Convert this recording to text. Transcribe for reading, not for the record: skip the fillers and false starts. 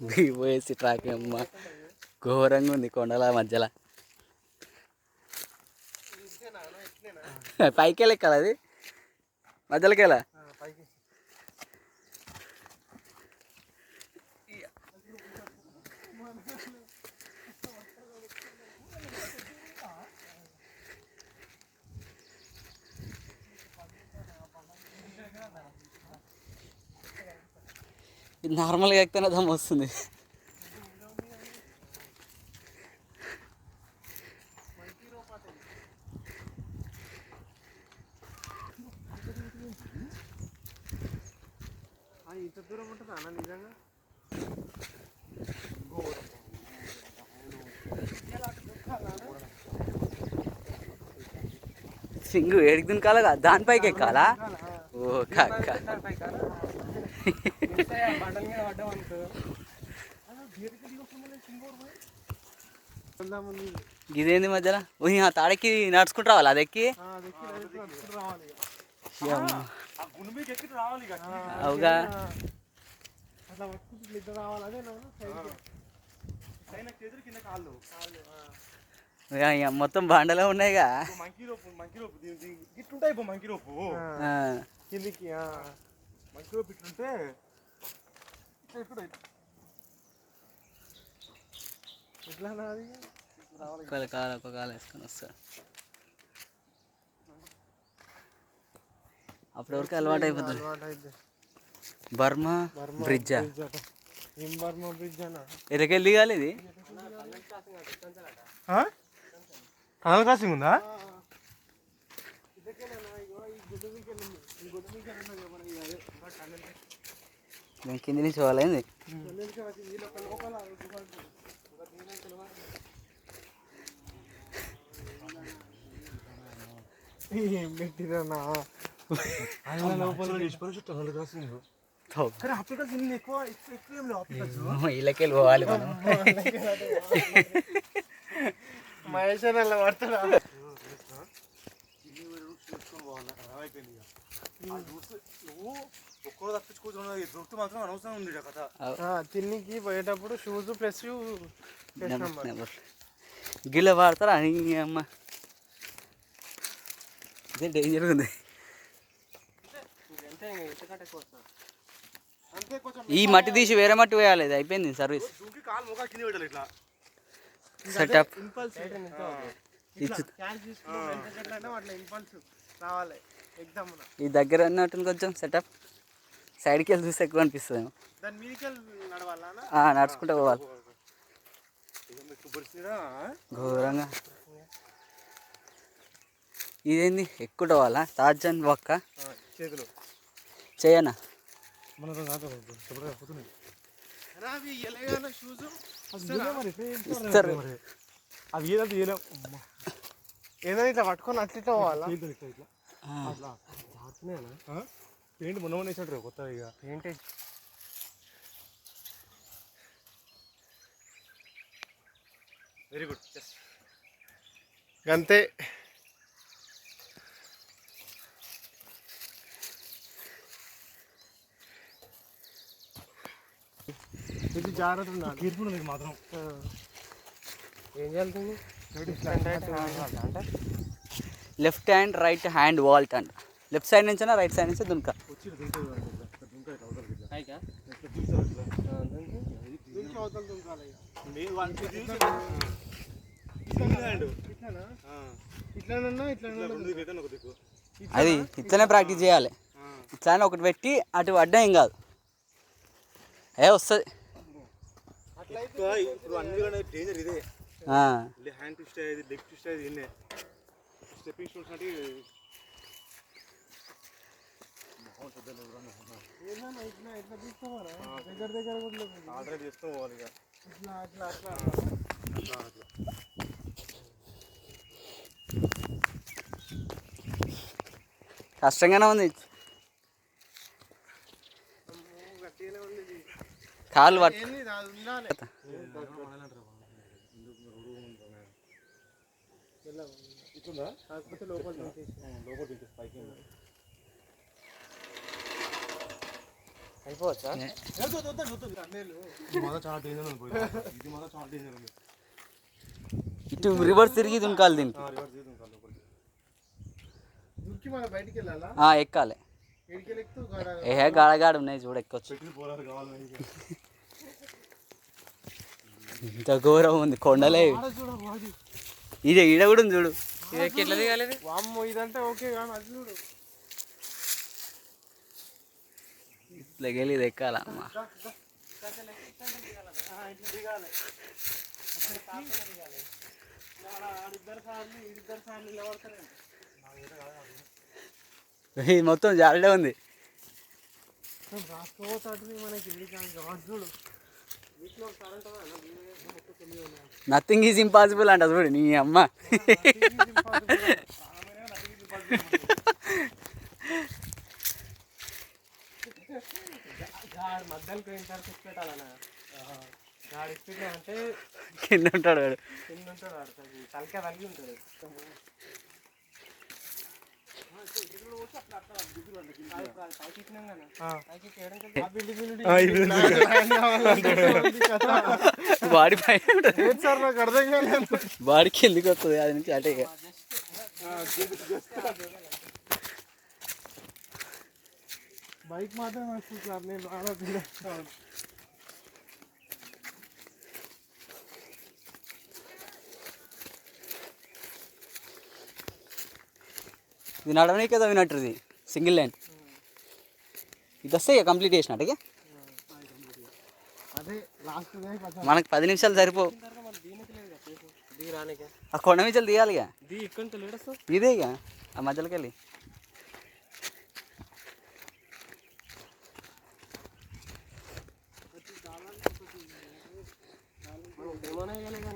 దిగిపోయేసి track అమ్మ ఘోరంగా ఉంది కొండల మధ్యలో. పైకి వెళ్ళెక్కాలి అది మధ్యలోకి వెళ్ళా. నార్మల్గా ఎక్కితేనే దమ్ వస్తుంది. ఇంత దూరం ఉంటుంది అన్న నిజంగా. సింగు ఏడికి దునకాల దానిపైకి ఎక్కాలా? ఓ కాక ఇదేంది మధ్యలో తాడెక్కి నడుచుకుంటూ రావాలి. అది ఎక్కి అవుగా మొత్తం బండలో ఉన్నాయిగా. ఇట్లుంటాయి మంకీ రోపు కిందికి. మంకీ రోపు ఇట్లుంటే ఎట్లా ఒక కాలు వేసుకొని వస్తాడు. అప్పటి వరకు అలవాటు అయిపోతుంది. బర్మా బ్రిడ్జా? బర్మా బ్రిడ్జ్ అన్న ఎరకెళ్ళి దిగాలి. ఇది టనల్ క్రాసింగ్ ఉందా? మేము కింది నుంచి పోవాలైంది. ఏం పెట్టిరన్నా ఇళ్ళకెళ్ళి పోవాలి మనం. మహేష్ అలా పడతాడా? తిన్నికి పోయేటప్పుడు షూస్ ప్లస్ గిల్ల వాడతారా అని అమ్మ. ఇదే డేంజర్ ఉంది. ఈ మట్టి తీసి వేరే మట్టి వేయాలి. ఇది అయిపోయింది సర్వీస్. సెటప్ ఈ దగ్గర అన్నట్టు కొంచెం సెటప్. సైడ్కి వెళ్ళి చూస్తే ఎక్కువ అనిపిస్తుంది. నడుచుకుంటూ పోవాలి ఘోరంగా. ఇదేంది ఎక్కువ పోవాలా? తాజాన్ ఒక్క చేయనా ఇస్తారు. అవి ఏదైనా ఏదైనా ఇట్లా పట్టుకొని అట్లా పోవాలా? పెయింట్ మొన్న వేసాడు కొత్తగా. ఇక పెయింట్ వెరీ గుడ్. అంతే. ఇది జాగ్రత్త ఉండాలి. కేర్ఫుల్ ఉంది మాత్రం. ఏం చేయాలి? Left hand right hand vault అంట. లెఫ్ట్ సైడ్ నుంచైనా రైట్ సైడ్ నుంచి దునక. అది ఇట్లనే ప్రాక్టీస్ చేయాలి. ఇట్లానే ఒకటి పెట్టి అటు అడ్డం ఏం కాదు. వస్తుంది. కష్టంగానే ఉంది. కాళ్ళు పట్టు. అయిపోవచ్చా? ఇటు రివర్స్ తిరిగి దునకాలి దీనికి. ఎక్కాలి. గాడగాడు ఉన్నాయి చూడ, ఎక్కొచ్చు. ఇంత ఘోరం ఉంది, కొండలే. ఇది ఈడ కూడా ఉంది చూడు. ఎట్లా దిగాలి? వామ్మో, ఇదంటే ఓకే కానీ అది చూడు. ఇట్లా వెళ్ళి ఇది ఎక్కాలమ్మా. ఇది మొత్తం జారుడే ఉంది. నథింగ్ ఈజ్ ఇంపాసిబుల్ అంట చూడు నీ అమ్మ. కింద ఉంటాడు వాడు. తలకే తలిగి ఉంటాడు. బాడీ పైన బాడీకి ఎందుకు వస్తుంది అది నుంచి అటే. బైక్ మాత్రమే వస్తుంది సార్, నేను ఆలోచించాను. ఇది నడవనీకే తవ్వినట్టు, ఇది సింగిల్ లైన్. ఇది వస్తే ఇక కంప్లీట్ చేసినట్టు. మనకు 10 నిమిషాలు సరిపోవు. ఆ కొండ మించాలు తీయాలి ఇక. ఇదే ఇక ఆ మధ్యలోకి వెళ్ళి. ఏమన్నా